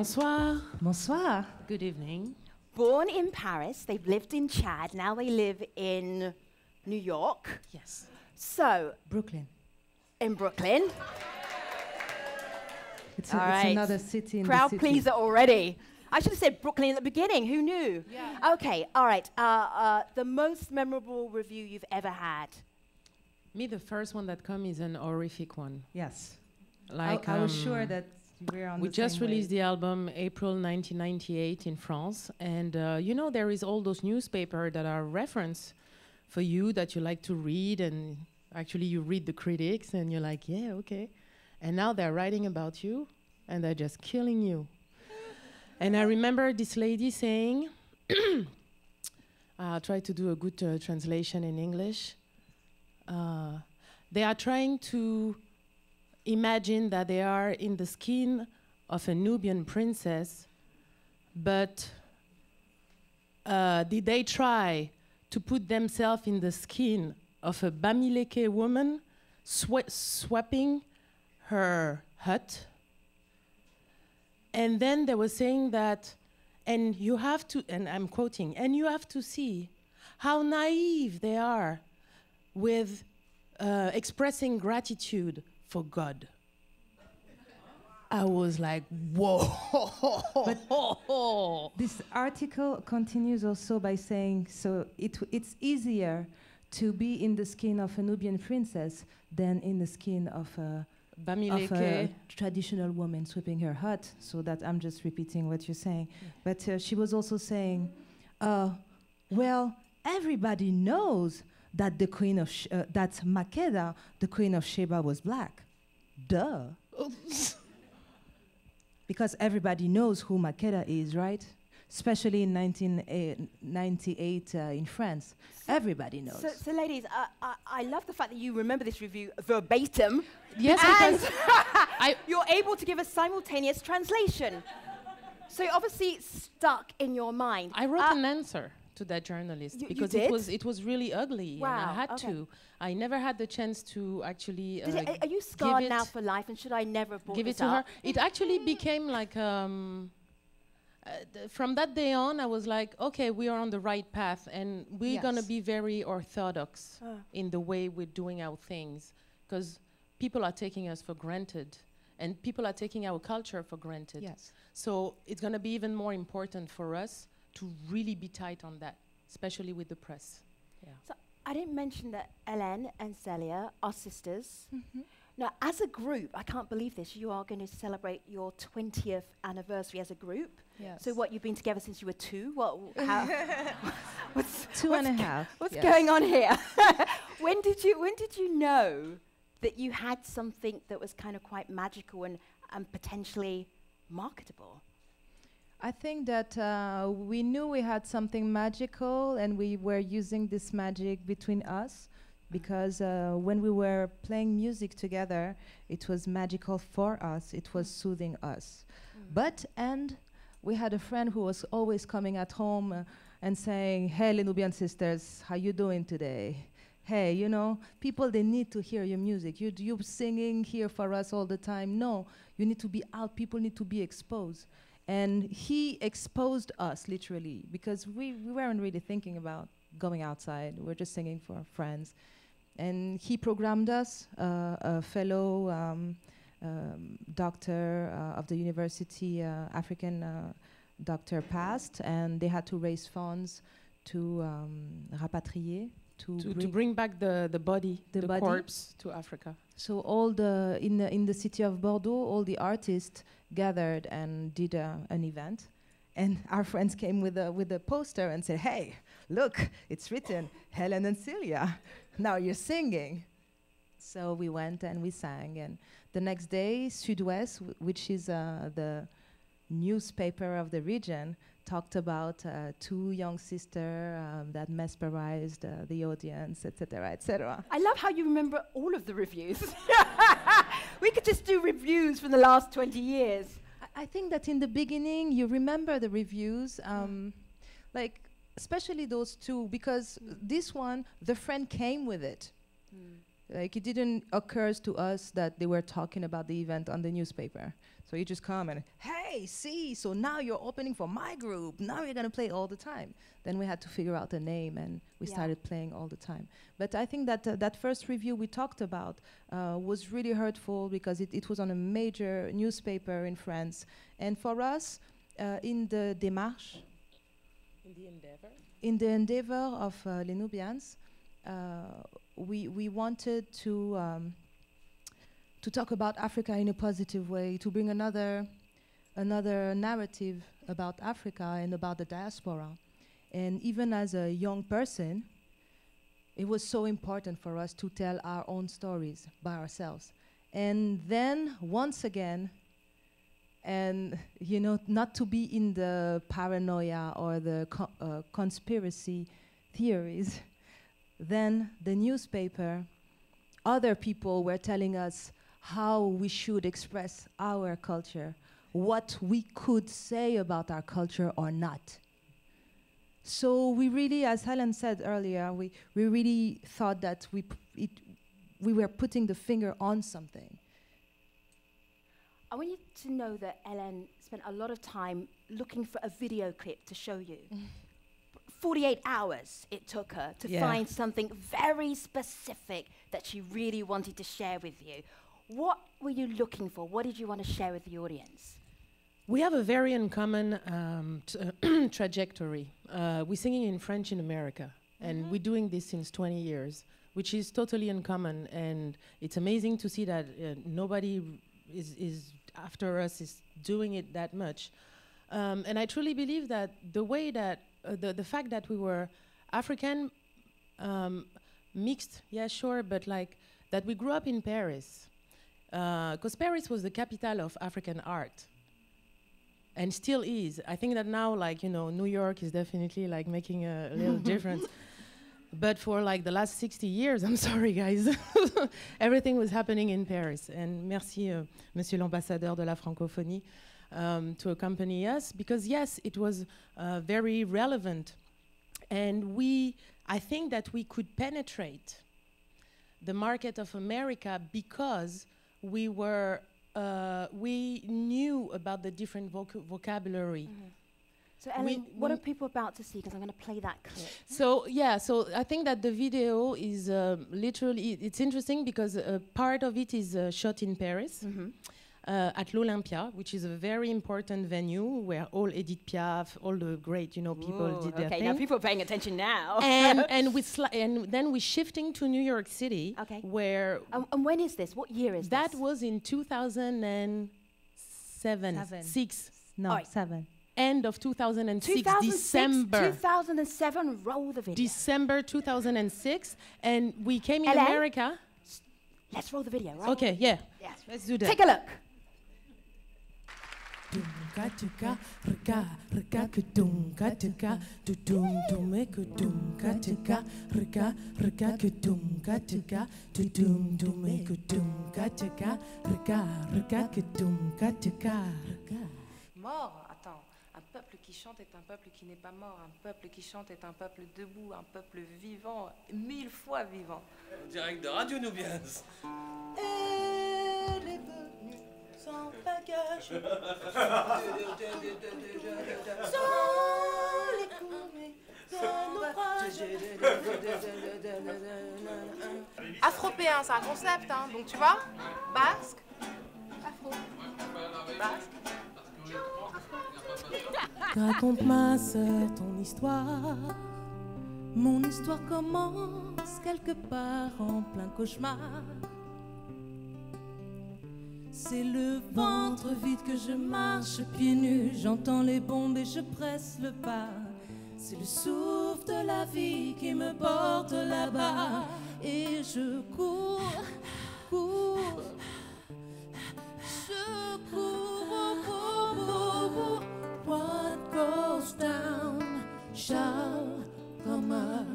Bonsoir. Bonsoir. Good evening. Born in Paris, they've lived in Chad, now they live in New York. Yes. So, Brooklyn. in Brooklyn. It's, All right. another city in Crowd the city. pleaser already. I should have said Brooklyn at the beginning. Who knew? Yeah. Okay, all right. The most memorable review you've ever had? Me, the first one that come is an horrific one. Yes. Like I was sure that we're on we the just same released wave. the album April 1998 in France, and you know there is all those newspapers that are reference for you that you like to read, and actually you read the critics and you're like, yeah, okay. And now they're writing about you, and they're just killing you. And I remember this lady saying, I'll try to do a good translation in English. They are trying to imagine that they are in the skin of a Nubian princess, but did they try to put themselves in the skin of a Bamileke woman swapping her hut? And then they were saying that, and you have to, and I'm quoting, and you have to see how naive they are with expressing gratitude for God. I was like, whoa. This article continues also by saying, so it's easier to be in the skin of a Nubian princess than in the skin of a traditional woman sweeping her hut. So that I'm just repeating what you're saying. Yeah. But she was also saying, well, everybody knows that the queen of that Makeda, the queen of Sheba, was black. Duh. Because everybody knows who Makeda is, right? Especially in 1998 in France. Everybody knows. So ladies, I love the fact that you remember this review verbatim. Yes, and because you're able to give a simultaneous translation. So you're obviously stuck in your mind. I wrote an answer to that journalist because it was really ugly. Wow, and I had to. I never had the chance to actually. Are you scarred now for life? And should I never have brought give this it to up? her? It actually became like. From that day on, I was like, okay, we are on the right path, and we're gonna be very orthodox in the way we're doing our things, because people are taking us for granted, and people are taking our culture for granted. Yes. So it's gonna be even more important for us to really be tight on that, especially with the press. Yeah. So I didn't mention that Hélène and Celia are sisters. Mm-hmm. Now, as a group, I can't believe this, you are going to celebrate your 20th anniversary as a group. Yes. So what, you've been together since you were 2? What's Two and a half. What's going on here? When did you know that you had something that was kind of quite magical and potentially marketable? I think that we knew we had something magical, and we were using this magic between us, because when we were playing music together, it was magical for us, it was soothing us. And we had a friend who was always coming at home and saying, hey, Les Nubian sisters, how you doing today? Hey, you know, people, they need to hear your music. You're singing here for us all the time. No, you need to be out, people need to be exposed. And he exposed us, literally, because we weren't really thinking about going outside. We're just singing for our friends. And he programmed us, a fellow doctor of the university, African doctor passed, and they had to raise funds to rapatrier, to bring back the body, the corpse to Africa. So all in the city of Bordeaux, all the artists gathered and did an event. And our friends came with a poster and said, hey, look, it's written, Hélène and Celia, now you're singing. So we went and we sang. And the next day, Sud-Ouest, which is the newspaper of the region, talked about 2 young sisters that mesmerized the audience, etc., etc. I love how you remember all of the reviews. We could just do reviews from the last 20 years. I think that in the beginning, you remember the reviews, like especially those 2, because this one, the friend came with it. Like, it didn't occur to us that they were talking about the event on the newspaper. So you just come and, hey, see, so now you're opening for my group. Now you're going to play all the time. Then we had to figure out a name, and we started playing all the time. But I think that that first review we talked about was really hurtful because it was on a major newspaper in France. And for us, in the démarche, in the endeavor of Les Nubians, we wanted to talk about Africa in a positive way, to bring another narrative about Africa and about the diaspora. And even as a young person, it was so important for us to tell our own stories by ourselves. And then, once again, and you know, not to be in the paranoia or the conspiracy theories, then the newspaper, other people were telling us how we should express our culture, what we could say about our culture or not. So we really, as Helen said earlier, we really thought that we were putting the finger on something. I want you to know that Helen spent a lot of time looking for a video clip to show you. 48 hours it took her to find something very specific that she really wanted to share with you. What were you looking for? What did you want to share with the audience? We have a very uncommon trajectory. We're singing in French in America, and we're doing this since 20 years, which is totally uncommon. And it's amazing to see that nobody is after us is doing it that much. And I truly believe that the way that the fact that we were African, mixed, yeah, sure, but like that we grew up in Paris, because Paris was the capital of African art. And still is. I think that now, like, you know, New York is definitely like making a little difference. But for like the last 60 years, I'm sorry, guys, everything was happening in Paris. And merci, Monsieur l'Ambassadeur de la Francophonie, to accompany us, because yes, it was very relevant. And I think that we could penetrate the market of America because we knew about the different vocabulary. So Ellen, what are people about to see? Because I'm going to play that clip. So yeah, so I think that the video is literally, it's interesting because part of it is shot in Paris at l'Olympia, which is a very important venue where all Edith Piaf, all the great, you know, people did their thing. Okay, now people are paying attention now. and then we're shifting to New York City, where... And when is this? What year is that? this? That was in 2007. Seven. End of 2006, December. 2007, roll the video. December 2006, and we came in America. Let's roll the video, right? Okay, yeah. Let's do that. Take a look. Mort, attends. Un peuple qui chante est un peuple qui n'est pas mort. Un peuple qui chante est un peuple debout, un peuple vivant, 1000 fois vivant. Direct de Radio Nubians. Elle est venue sans bagage. Sans les coups, Afropéen, c'est un concept, hein. Donc tu vois, basque, afro, basque. Raconte-moi, sœur, ton histoire. Mon histoire commence quelque part en plein cauchemar. C'est le ventre vide que je marche pieds nus. J'entends les bombes et je presse le pas. C'est le souffle de la vie qui me porte là-bas. Et je cours, cours. Je cours, what goes down shall come up,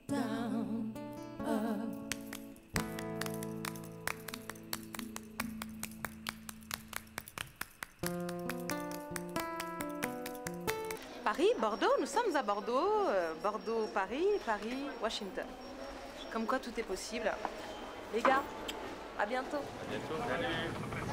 down, up. Paris, Bordeaux, nous sommes à Bordeaux, Bordeaux, Paris, Paris, Washington. Comme quoi tout est possible. Les gars, à bientôt. À bientôt.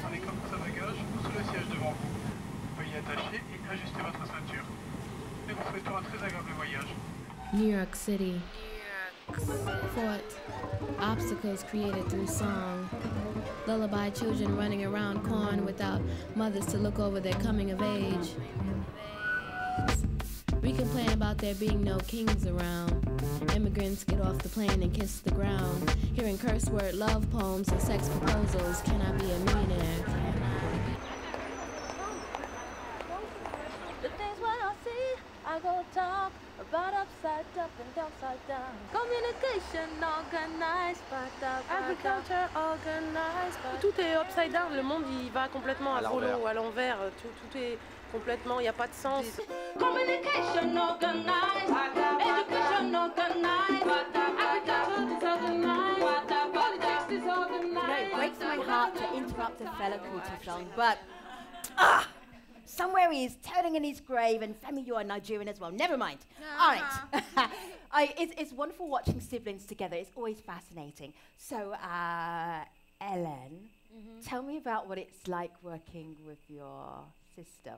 Prenez comme ça bagage ou sous le siège devant vous. Veuillez attacher et ajuster votre ceinture. Et vous souhaitons un très agréable voyage. New York City. Fought. Obstacles created through song. Lullaby children running around corn without mothers to look over their coming of age. We complain about there being no kings around. Immigrants get off the plane and kiss the ground. Hearing curse word love poems and sex proposals. Can I be a millionaire? The things when I see, I go talk about upside up and downside down. Communication organized, Agriculture organized. Tout est upside down. Le monde il va complètement à volo ou à l'envers. Tout est complètement. Il n'y a pas de sens. communication organized, education organized, agriculture disorganized, politics disorganized. It breaks my heart to interrupt a Fela Kuti song, but somewhere he is turning in his grave, and Femi, you are Nigerian as well. Never mind. All right. It's wonderful watching siblings together. It's always fascinating. So, Ellen, tell me about what it's like working with your sister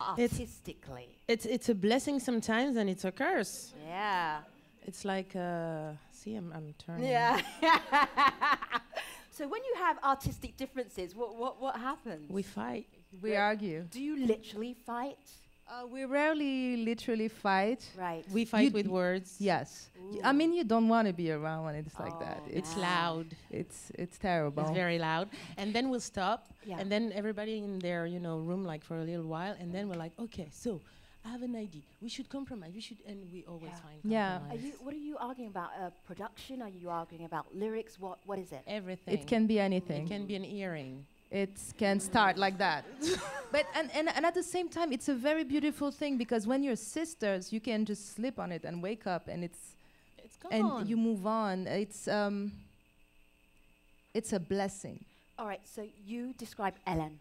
artistically. It's a blessing sometimes, and it's a curse. Yeah. It's like, see, I'm turning. Yeah. So when you have artistic differences, what happens? We fight. We argue. Do you literally fight? We rarely literally fight. Right. We fight with words. Yes. I mean, you don't want to be around when it's like that. It's loud. It's terrible. It's very loud. And then we'll stop. Yeah. And then everybody in their, room, like for a little while. And then we're like, okay, so I have an idea. We should compromise. And we always find compromise. What are you arguing about? Production? Are you arguing about lyrics? What is it? Everything. It can be anything. It can be an earring. It can start like that. But and at the same time, it's a very beautiful thing, because when you're sisters, you can just slip on it and wake up, and it's gone. And you move on. It's a blessing. All right, so you describe Ellen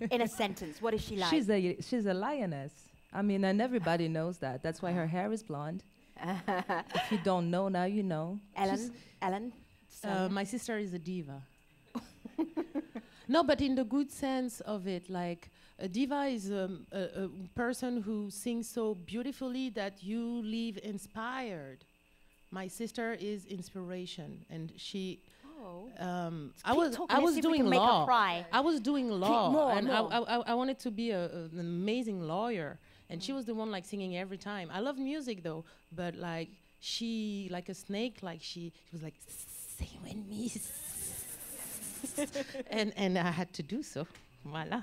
in a sentence. What is she like? She's a lioness. I mean, and everybody knows that. That's why her hair is blonde. If you don't know, now you know. Ellen. My sister is a diva. No, but in the good sense of it, like a diva is a person who sings so beautifully that you leave inspired. My sister is inspiration, and she. I was doing law. I was doing law, and I wanted to be an amazing lawyer, and she was the one like singing every time. I love music though, but like she, like a snake, like she was like sing with me. and I had to do so. Voila.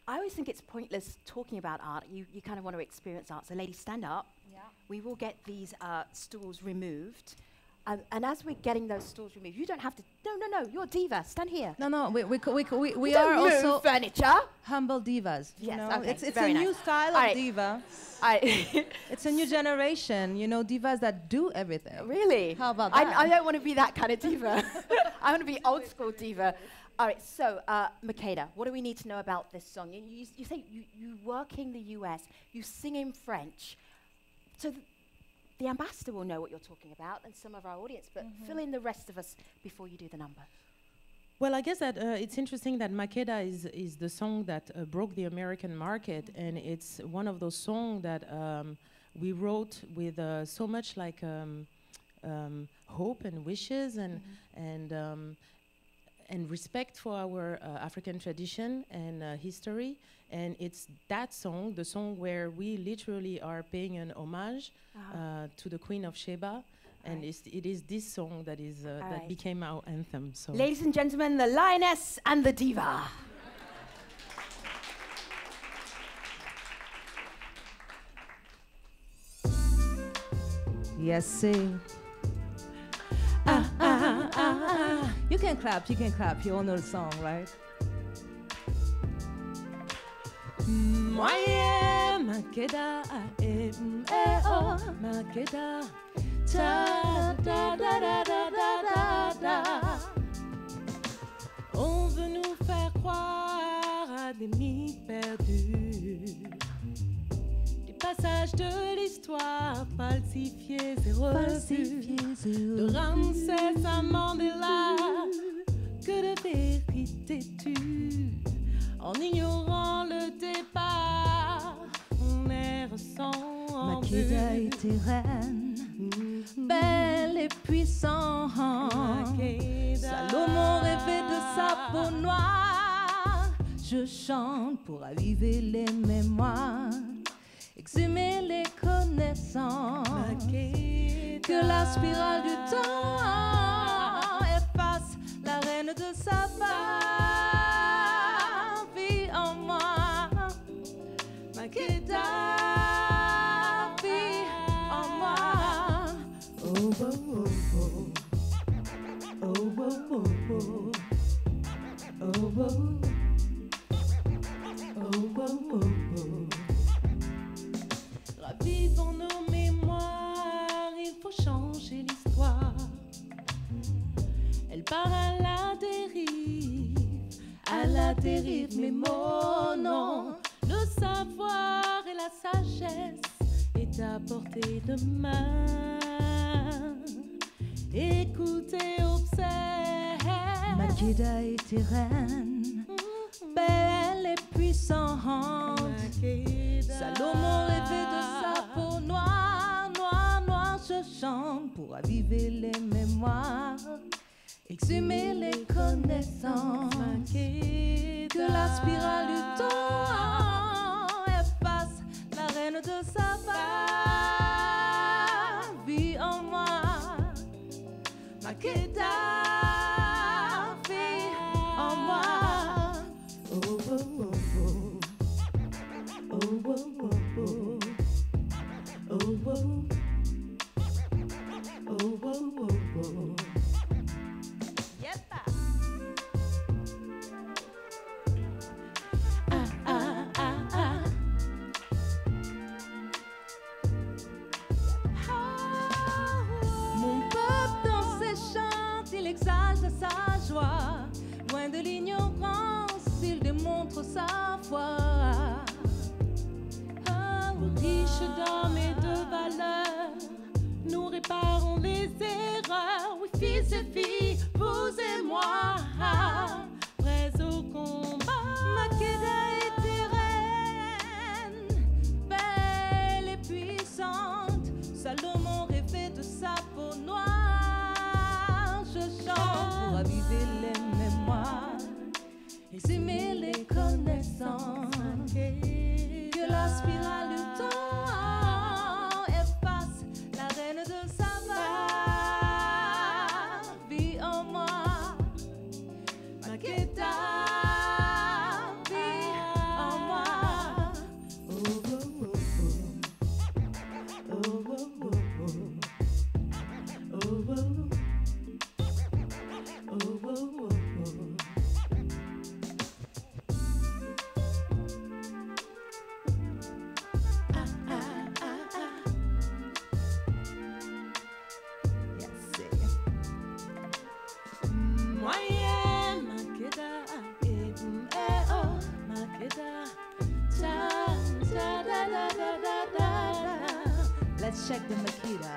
I always think it's pointless talking about art. You kind of want to experience art. So ladies, stand up. Yeah. We will get these stools removed. And as we're getting those stools removed, you don't have to. No. You're a diva. Stand here. No. We don't are move also furniture. Humble divas. Yes. Okay. It's very a nice. new style of diva. It's a new generation. Divas that do everything. Really? How about that? I don't want to be that kind of diva. I want to be old school diva. All right. So, Makeda, what do we need to know about this song? You say you work in the US. You sing in French. So. The ambassador will know what you're talking about, and some of our audience, but fill in the rest of us before you do the number. Well, I guess that it's interesting that Makeda is the song that broke the American market, and it's one of those songs that we wrote with so much like hope and wishes and respect for our African tradition and history. And it's that song, the song where we literally are paying an homage to the Queen of Sheba. And it is this song that is that became our anthem. So, ladies and gentlemen, the Lioness and the Diva. Yes, sing. You can clap. You all know the song, right? Moye Makeda oh Makeda ta da da da da da da. On veut nous faire croire à des mythes perdus, des passage de l'histoire, falsifié, c'est revu. De Ramsès à Mandela, que de vérité tue. En ignorant le départ, on est ressent. Makeda était reine, belle et puissante. Salomon rêvait de sa peau noire. Je chante pour raviver les mémoires, exhumer les connaissances. Que la spirale du temps efface la reine de sa vie en moi. Makeda, vie en moi. Oh, oh, oh, oh. Oh, oh, oh, oh. Oh, oh. Oh, oh, oh, oh. Ravivons nos mémoires, il faut changer l'histoire. Elle part à la dérive, mes mots, non. Le savoir et la sagesse est à portée de main. Écoutez, observe. Makeda était reine, belle et puissante. Salomon rêvait de sa peau noire, noire, noire. Je chante pour raviver les mémoires, exhumer les connaissances. Que la spirale du temps efface la reine de sa vie en moi. Makeda, vie en moi. Oh, oh, oh, oh. Oh, oh, oh, oh. Oh, oh. Oh, oh, oh, oh. Exalte sa joie, loin de l'ignorance, il démontre sa foi. Riche d'hommes et de valeurs, nous réparons les erreurs. Oui, fils et filles, vous et moi, prêts au combat. Makeda était reine, belle et puissante. Salomon rêvait de sa peau noire. Je chante pour raviver les mémoires, exhumer les connaissances. Que la spirale du temps efface la reine de sa vie en moi. Makeda, vie en moi. Oh, oh, oh, oh. Oh, oh, oh, oh. Oh, oh. Oh, oh, oh, oh. Ah, ah, ah, ah. Yes, Moyen Makeda, oh, Makeda, ta da da da da da. Let's check the Makeda.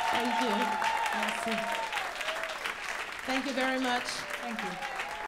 Thank you. Merci. Thank you very much. Thank you.